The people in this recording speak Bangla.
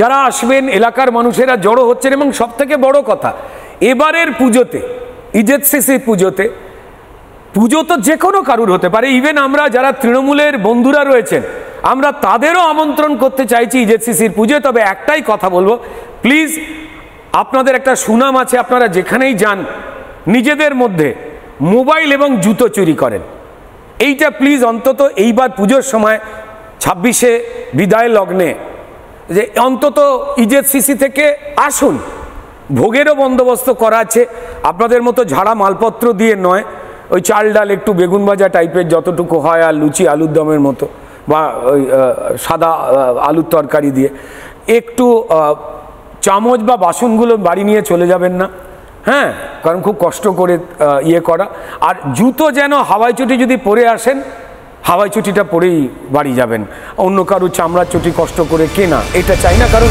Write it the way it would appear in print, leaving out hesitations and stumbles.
যারা আসবেন এলাকার মানুষেরা জড়ো হচ্ছেন। এবং সব থেকে বড় কথা, এবারের পুজোতে, ইজেডসিসি পুজোতে, পুজো তো যে কোনো কারুর হতে পারে, ইভেন আমরা যারা তৃণমূলের বন্ধুরা রয়েছেন আমরা তাদেরও আমন্ত্রণ করতে চাইছি ইজেডসিসির পুজোয়। তবে একটাই কথা বলবো, প্লিজ, আপনাদের একটা সুনাম আছে, আপনারা যেখানেই যান নিজেদের মধ্যে মোবাইল এবং জুতো চুরি করেন, এইটা প্লিজ অন্তত এইবার পুজোর সময় 26শে বিদায় লগ্নে যে অন্তত ইজেডসিসি থেকে আসুন। ভোগেরও বন্দোবস্ত করা আছে, আপনাদের মতো ঝাড়া মালপত্র দিয়ে নয়, ওই চাল ডাল একটু বেগুন ভাজা টাইপের যতটুকু হয়, আর লুচি আলুর দমের মতো, বা ওই সাদা আলুর তরকারি দিয়ে, একটু চামচ বা বাসনগুলো বাড়ি নিয়ে চলে যাবেন না, হ্যাঁ, কারণ খুব কষ্ট করে ইয়ে করা। আর জুতো যেন হাওয়াই চটি যদি পরে আসেন, হাওয়াই চটিটা পরেই বাড়ি যাবেন, অন্য কারো চামড়ার চটি কষ্ট করে কেনা এটা চাই না। কারণ